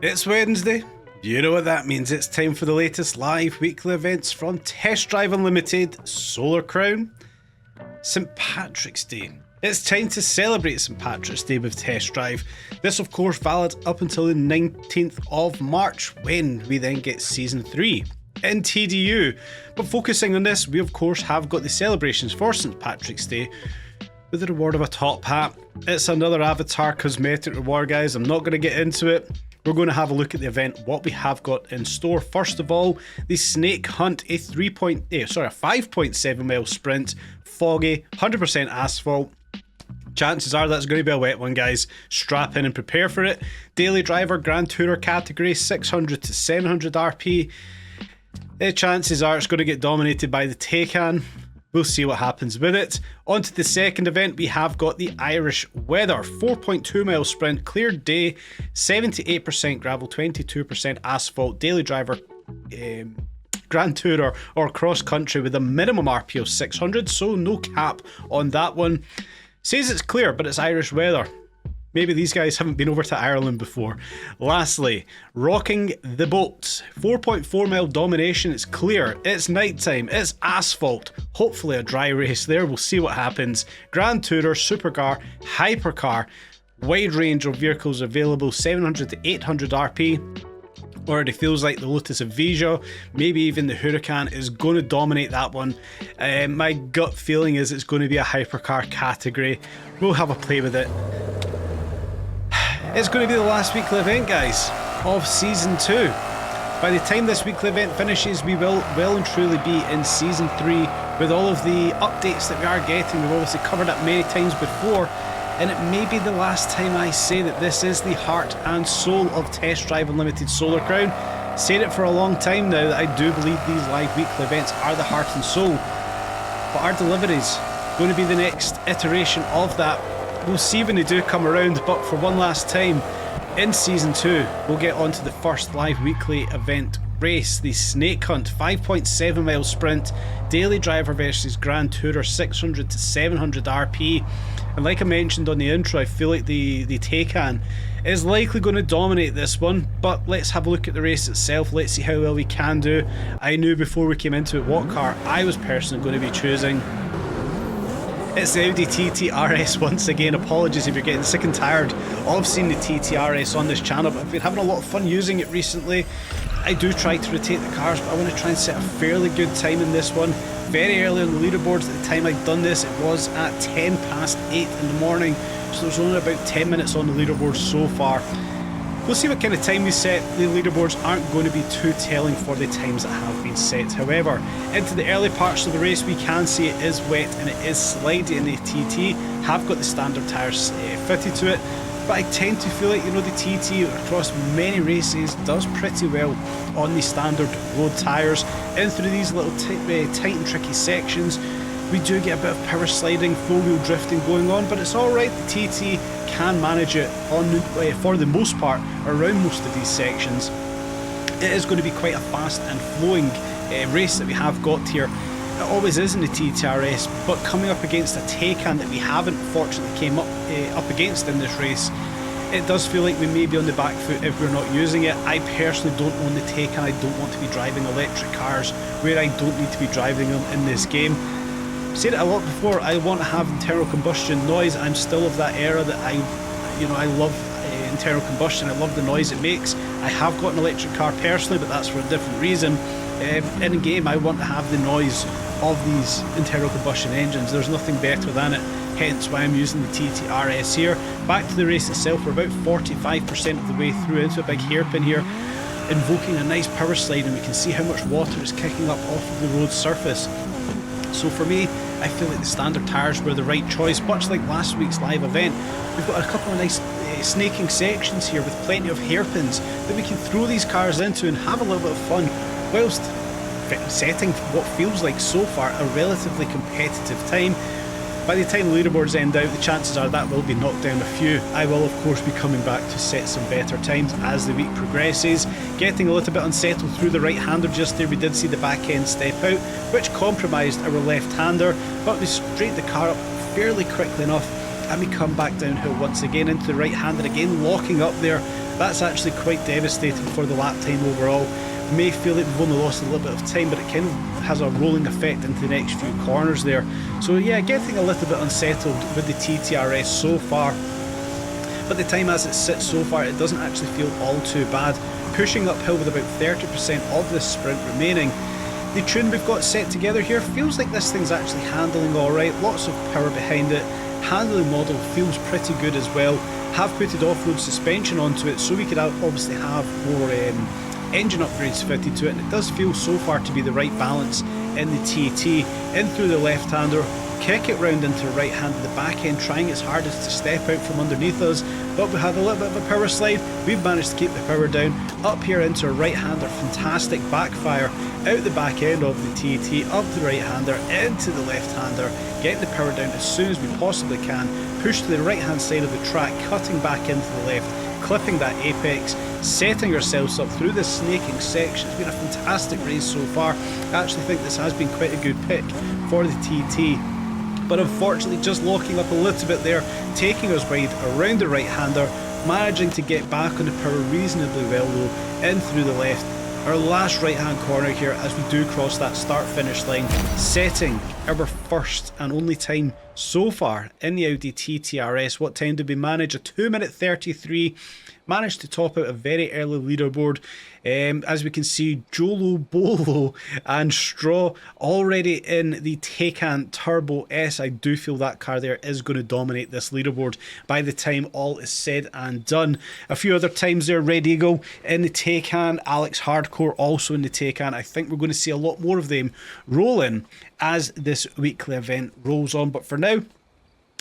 It's Wednesday. You know what that means. It's time for the latest live weekly events from Test Drive Unlimited, Solar Crown, St. Patrick's Day. It's time to celebrate St. Patrick's Day with Test Drive. This, of course, valid up until the 19th of March, when we then get Season 3 in TDU. But focusing on this, we of course have got the celebrations for St. Patrick's Day with the reward of a top hat. It's another avatar cosmetic reward, guys. I'm not going to get into it. We're going to have a look at the event, what we have got in store. First of all, the Snake Hunt, a 5.7 mile sprint, foggy, 100% asphalt. Chances are that's going to be a wet one, guys. Strap in and prepare for it. Daily Driver Grand Tourer category, 600 to 700 RP. Chances are it's going to get dominated by the Taycan. We'll see what happens with it. On to the second event, we have got the Irish Weather, 4.2 mile sprint, cleared day, 78% gravel, 22% asphalt, Daily Driver Grand Tourer or cross country with a minimum RP of 600, so no cap on that one. Says it's clear, but it's Irish Weather. Maybe these guys haven't been over to Ireland before. Lastly, Rocking the Boat. 4.4 mile domination. It's clear. It's nighttime. It's asphalt. Hopefully a dry race there. We'll see what happens. Grand Tourer, Supercar, Hypercar. Wide range of vehicles available. 700 to 800 RP. Already feels like the Lotus Evija, maybe even the Huracan is going to dominate that one. My gut feeling is it's going to be a hypercar category. We'll have a play with it. It's going to be the last weekly event, guys, of Season 2. By the time this weekly event finishes, we will well and truly be in Season 3 with all of the updates that we are getting. We've obviously covered it many times before, and it may be the last time I say that this is the heart and soul of Test Drive Unlimited Solar Crown. Said it for a long time now that I do believe these live weekly events are the heart and soul, but our deliveries going to be the next iteration of that. We'll see when they do come around, but for one last time, in Season 2, we'll get on to the first live weekly event race, the Snake Hunt, 5.7 mile sprint, Daily Driver versus Grand Tourer, 600 to 700 RP. And like I mentioned on the intro, I feel like the Taycan is likely going to dominate this one, but let's have a look at the race itself. Let's see how well we can do. I knew before we came into it what car I was personally going to be choosing. It's the Audi TT RS once again. Apologies if you're getting sick and tired of seeing the TT RS on this channel, but I've been having a lot of fun using it recently. I do try to rotate the cars, but I want to try and set a fairly good time in this one. Very early on the leaderboards at the time I'd done this, it was at 10 past 8 in the morning, so there's only about 10 minutes on the leaderboard so far. We'll see what kind of time we set. The leaderboards aren't going to be too telling for the times that have been set. However, into the early parts of the race, we can see it is wet and it is slidey in the TT. Have got the standard tyres fitted to it, but I tend to feel like, you know, the TT across many races does pretty well on the standard road tyres. In through these little tight and tricky sections, we do get a bit of power sliding, four-wheel drifting going on, but it's alright. The TT can manage it on for the most part around most of these sections. It is going to be quite a fast and flowing race that we have got here. It always is in the TTRS, but coming up against a Taycan that we haven't fortunately came up against in this race, it does feel like we may be on the back foot if we're not using it. I personally don't own the Taycan. I don't want to be driving electric cars where I don't need to be driving them in this game. I've said it a lot before, I want to have internal combustion noise. I'm still of that era that I love internal combustion. I love the noise it makes. I have got an electric car personally, but that's for a different reason. In game, I want to have the noise of these internal combustion engines. There's nothing better than it, hence why I'm using the TT RS here. Back to the race itself, we're about 45% of the way through into a big hairpin here, invoking a nice power slide, and we can see how much water is kicking up off of the road surface. So for me, I feel like the standard tyres were the right choice. Much like last week's live event, we've got a couple of nice snaking sections here with plenty of hairpins that we can throw these cars into and have a little bit of fun whilst setting what feels like so far a relatively competitive time. By the time the leaderboards end out, the chances are that will be knocked down a few. I will of course be coming back to set some better times as the week progresses. Getting a little bit unsettled through the right-hander just there, we did see the back end step out, which compromised our left-hander, but we straightened the car up fairly quickly enough and we come back downhill once again into the right-hander again, locking up there That's actually quite devastating for the lap time overall. May feel like we've only lost a little bit of time, but it kind of has a rolling effect into the next few corners there. So yeah, getting a little bit unsettled with the TTRS so far. But the time as it sits so far, it doesn't actually feel all too bad. Pushing uphill with about 30% of this sprint remaining. The tune we've got set together here feels like this thing's actually handling alright. Lots of power behind it. Handling model feels pretty good as well. Have putted off-road suspension onto it, so we could obviously have more engine upgrades fitted to it, and it does feel so far to be the right balance in the TT. In through the left-hander, kick it round into the right-hand of the back end, trying its hardest to step out from underneath us, but we had a little bit of a power slide. We've managed to keep the power down. Up here into a right-hander, fantastic backfire out the back end of the TT, up the right-hander, into the left-hander, get the power down as soon as we possibly can, push to the right-hand side of the track, cutting back into the left, clipping that apex, setting ourselves up through this snaking section. It's been a fantastic race so far. I actually think this has been quite a good pick for the TT. But unfortunately just locking up a little bit there, taking us wide around the right-hander, managing to get back on the power reasonably well though, in through the left. Our last right-hand corner here as we do cross that start-finish line, setting our first and only time so far in the Audi TTRS. What time did we manage? A 2:33. Managed to top out a very early leaderboard. As we can see, Jolo, Bolo and Straw already in the Taycan Turbo S. I do feel that car there is going to dominate this leaderboard by the time all is said and done. A few other times there, Red Eagle in the Taycan, Alex Hardcore also in the Taycan. I think we're going to see a lot more of them rolling as this weekly event rolls on. But for now,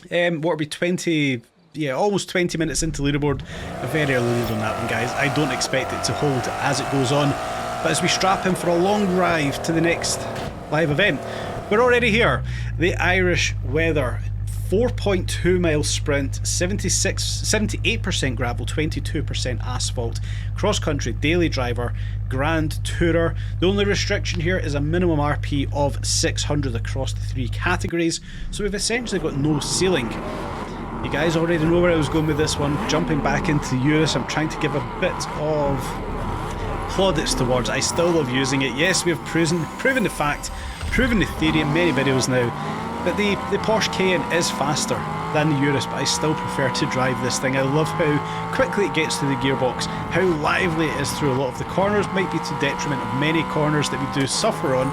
what will be 20... yeah, almost 20 minutes into leaderboard. A very early lead on that one, guys. I don't expect it to hold as it goes on. But as we strap in for a long drive to the next live event, we're already here. The Irish weather. 4.2 mile sprint, 78% gravel, 22% asphalt. Cross country, daily driver, grand tourer. The only restriction here is a minimum RP of 600 across the 3 categories. So we've essentially got no ceiling. You guys already know where I was going with this one. Jumping back into Urus, I'm trying to give a bit of plaudits towards. I still love using it. Yes, we have proven the fact, proven the theory in many videos now, that the Porsche Cayenne is faster than the Urus, but I still prefer to drive this thing. I love how quickly it gets to the gearbox, how lively it is through a lot of the corners. Might be to detriment of many corners that we do suffer on,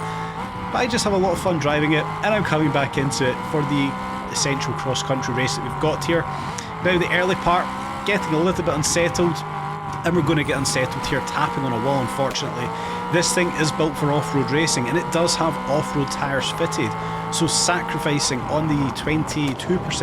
but I just have a lot of fun driving it, and I'm coming back into it for the essential cross-country race that we've got here. Now the early part, getting a little bit unsettled, and we're going to get unsettled here, tapping on a wall unfortunately. This thing is built for off-road racing, and it does have off-road tyres fitted, so sacrificing on the 22%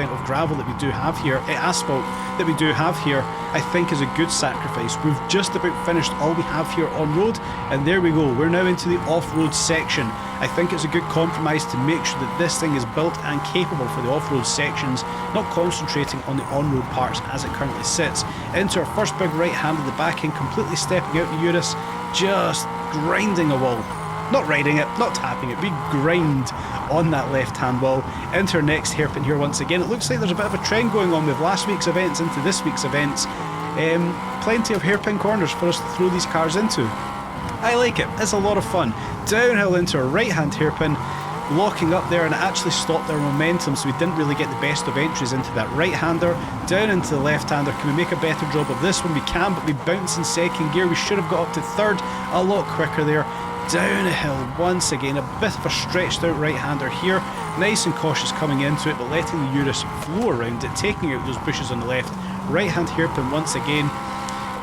of gravel that we do have here, asphalt that we do have here, I think is a good sacrifice. We've just about finished all we have here on road, and there we go, we're now into the off-road section. I think it's a good compromise to make sure that this thing is built and capable for the off-road sections, not concentrating on the on-road parts as it currently sits. Into our first big right hand at the back end, completely stepping out the Urus, just grinding a wall. Not riding it, not tapping it, we grind on that left-hand wall. Into our next hairpin here once again. It looks like there's a bit of a trend going on with last week's events into this week's events. Plenty of hairpin corners for us to throw these cars into. I like it, it's a lot of fun. Downhill into a right-hand hairpin, locking up there, and it actually stopped our momentum, so we didn't really get the best of entries into that right-hander. Down into the left-hander. Can we make a better job of this one? We can, but we bounce in second gear. We should have got up to third a lot quicker there. Down a hill once again, a bit of a stretched out right-hander here. Nice and cautious coming into it, but letting the Urus flow around it, taking out those bushes on the left. Right-hand hairpin once again.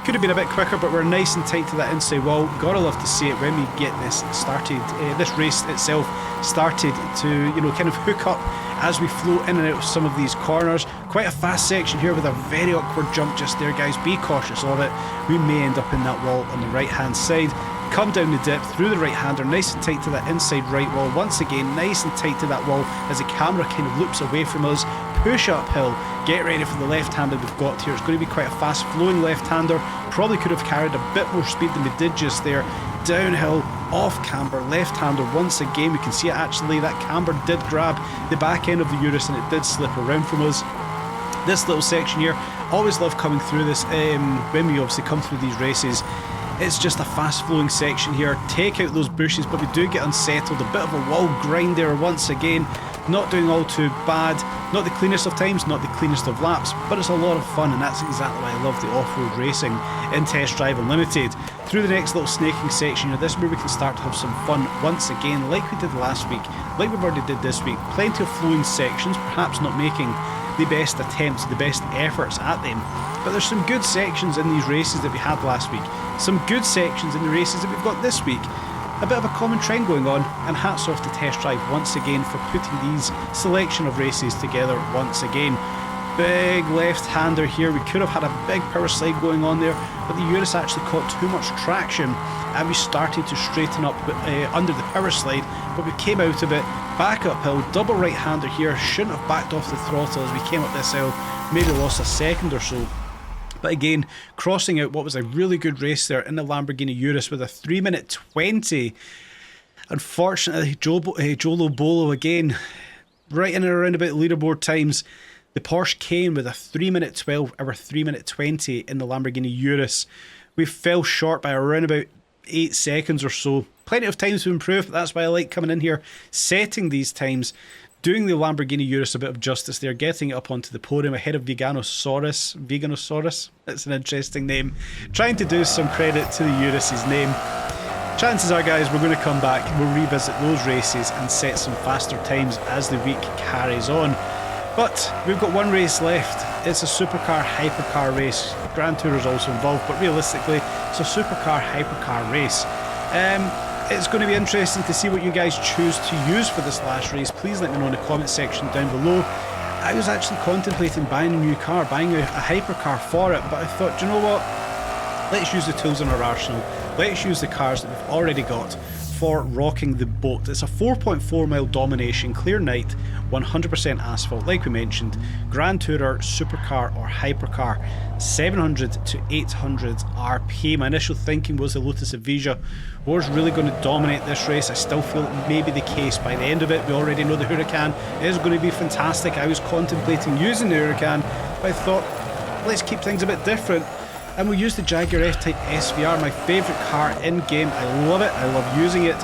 Could have been a bit quicker, but we're nice and tight to that inside wall. Gotta love to see it when we get this started, this race itself started to, you know, kind of hook up as we flow in and out of some of these corners. Quite a fast section here with a very awkward jump just there, guys. Be cautious of it. We may end up in that wall on the right-hand side. Come down the dip through the right-hander, nice and tight to that inside right wall. Once again, nice and tight to that wall as the camera kind of loops away from us. Push uphill, get ready for the left-hander we've got here. It's going to be quite a fast-flowing left-hander. Probably could have carried a bit more speed than we did just there. Downhill, off camber, left-hander once again. We can see it actually, that camber did grab the back end of the Urus and it did slip around from us. This little section here, Always love coming through this when we obviously come through these races. It's just a fast flowing section here. Take out those bushes, but we do get unsettled. A bit of a wall grind there once again. Not doing all too bad. Not the cleanest of times, not the cleanest of laps, but it's a lot of fun, and that's exactly why I love the off-road racing in Test Drive Unlimited. Through the next little snaking section here, this is where we can start to have some fun once again, like we did last week, like we've already did this week. Plenty of flowing sections, perhaps not making the best attempts, the best efforts at them, but there's some good sections in these races that we had last week, some good sections in the races that we've got this week. A bit of a common trend going on, and hats off to Test Drive once again for putting these selection of races together once again. Big left-hander here. We could have had a big power slide going on there, but the Urus actually caught too much traction and we started to straighten up under the power slide, but we came out of it, back uphill, double right-hander here. Shouldn't have backed off the throttle as we came up this hill, maybe lost a second or so. But again, crossing out what was a really good race there in the Lamborghini Urus with a 3:20. Unfortunately, Jolo Bolo again, right in and around about leaderboard times. The Porsche Cayenne with a 3:12, our 3:20 in the Lamborghini Urus. We fell short by around about 8 seconds or so. Plenty of times to improve, but that's why I like coming in here, setting these times, doing the Lamborghini Urus a bit of justice there, getting it up onto the podium ahead of Veganosaurus, that's an interesting name, trying to do some credit to the Urus's name. Chances are, guys, we're going to come back, we'll revisit those races and set some faster times as the week carries on. But we've got one race left. It's a supercar hypercar race. Grand Tour is also involved, but realistically it's a supercar hypercar race. It's going to be interesting to see what you guys choose to use for this last race. Please let me know in the comment section down below. I was actually contemplating buying a new car, buying a hypercar for it, but I thought, do you know what? Let's use the tools in our arsenal. Let's use the cars that we've already got for rocking the boat. It's a 4.4 mile domination, clear night, 100% asphalt, like we mentioned. Grand Tourer, supercar or hypercar, 700 to 800 RP. My initial thinking was the Lotus Evija was really going to dominate this race. I still feel it may be the case by the end of it. We already know the Huracan is going to be fantastic. I was contemplating using the Huracan, but I thought, let's keep things a bit different. And we'll use the Jaguar F-Type SVR, my favourite car in game. I love it, I love using it.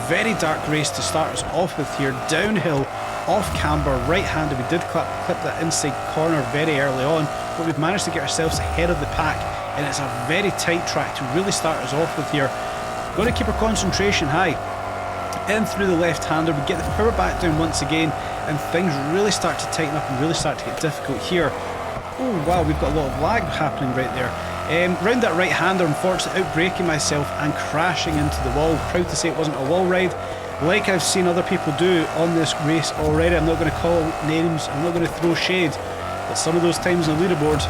Very dark race to start us off with here. Downhill, off camber, right-handed. We did clip that inside corner very early on, but we've managed to get ourselves ahead of the pack, and it's a very tight track to really start us off with here. Got to keep our concentration high. In through the left-hander, we get the power back down once again, and things really start to tighten up and really start to get difficult here. Oh wow, we've got a lot of lag happening right there. Round that right-hander, unfortunately outbraking myself and crashing into the wall. Proud to say it wasn't a wall ride, like I've seen other people do on this race already. I'm not going to call names, I'm not going to throw shade, but some of those times on the leaderboard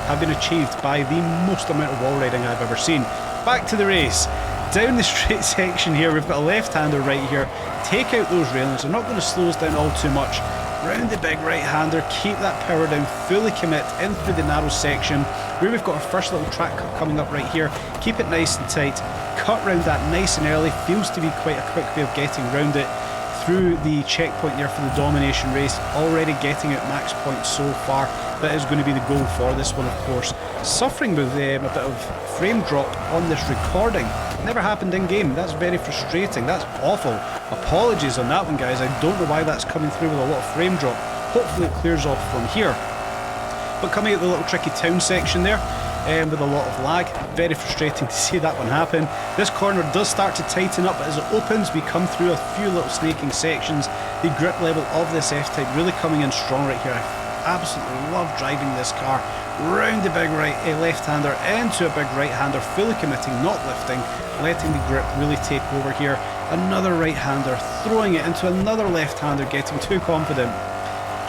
have been achieved by the most amount of wall riding I've ever seen. Back to the race. Down the straight section here, we've got a left-hander right here. Take out those railings, they're not going to slow us down all too much. Round the big right-hander, keep that power down, fully commit in through the narrow section where we've got our first little track cut coming up right here. Keep it nice and tight, cut round that nice and early. Feels to be quite a quick way of getting round it through the checkpoint there for the domination race. Already getting out max points so far. That is going to be the goal for this one, of course. Suffering with a bit of frame drop on this recording. Never happened in game. That's very frustrating. That's awful. Apologies on that one, guys. I don't know why that's coming through with a lot of frame drop. Hopefully it clears off from here. But coming at the little tricky town section there, with a lot of lag, very frustrating to see that one happen. This corner does start to tighten up, but as it opens, we come through a few little snaking sections. The grip level of this F-Type really coming in strong right here. I absolutely love driving this car. Round the big left-hander into a big right-hander, fully committing, not lifting, letting the grip really take over here. Another right-hander, throwing it into another left-hander, getting too confident.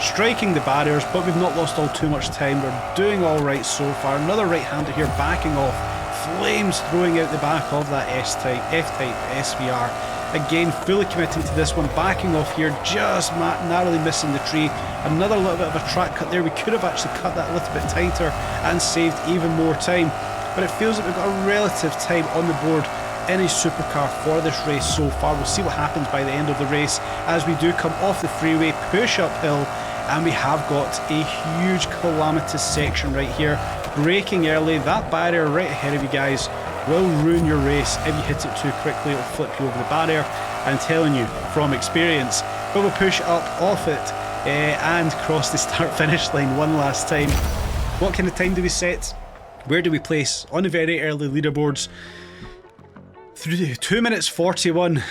Striking the barriers, but we've not lost all too much time. We're doing alright so far. Another right-hander here, backing off. Flames throwing out the back of that F-Type SVR. Again, fully committing to this one, backing off here, just narrowly missing the tree. Another little bit of a track cut there. We could have actually cut that a little bit tighter and saved even more time. But it feels like we've got a relative time on the board in a supercar for this race so far. We'll see what happens by the end of the race as we do come off the freeway, push uphill, and we have got a huge calamitous section right here. Braking early, that barrier right ahead of you guys will ruin your race. If you hit it too quickly, it'll flip you over the barrier. I'm telling you from experience. But we'll push up off it and cross the start-finish line one last time. What kind of time do we set? Where do we place on the very early leaderboards? 2 minutes 41.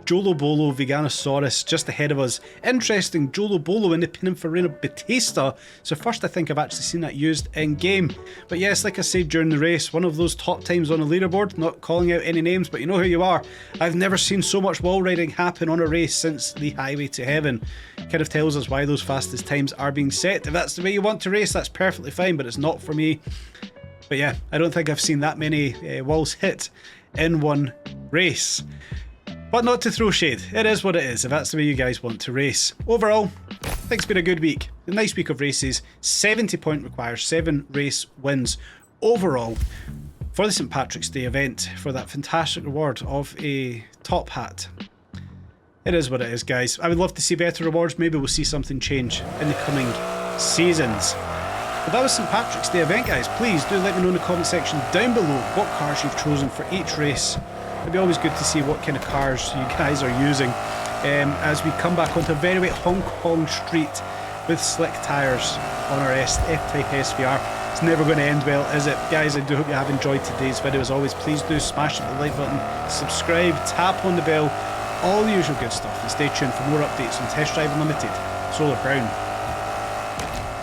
Jolo Bolo Veganosaurus just ahead of us. Interesting, Jolo Bolo in the Pininfarina Batista. So first I think I've actually seen that used in game. But yes, like I said during the race, one of those top times on the leaderboard, not calling out any names, but you know who you are. I've never seen so much wall riding happen on a race since the Highway to Heaven. Kind of tells us why those fastest times are being set. If that's the way you want to race, that's perfectly fine, but it's not for me. But yeah, I don't think I've seen that many walls hit in one race. But not to throw shade, it is what it is, if that's the way you guys want to race. Overall, I think it's been a good week. A nice week of races. 70 point requires 7 race wins overall for the St. Patrick's Day event for that fantastic reward of a top hat. It is what it is, guys. I would love to see better rewards. Maybe we'll see something change in the coming seasons. But that was St. Patrick's Day event, guys. Please do let me know in the comment section down below what cars you've chosen for each race. It'd be always good to see what kind of cars you guys are using as we come back onto a very wet Hong Kong street with slick tyres on our F-Type SVR. It's never going to end well, is it? Guys, I do hope you have enjoyed today's video. As always, please do smash the like button, subscribe, tap on the bell, all the usual good stuff, and stay tuned for more updates on Test Drive Unlimited Solar Crown.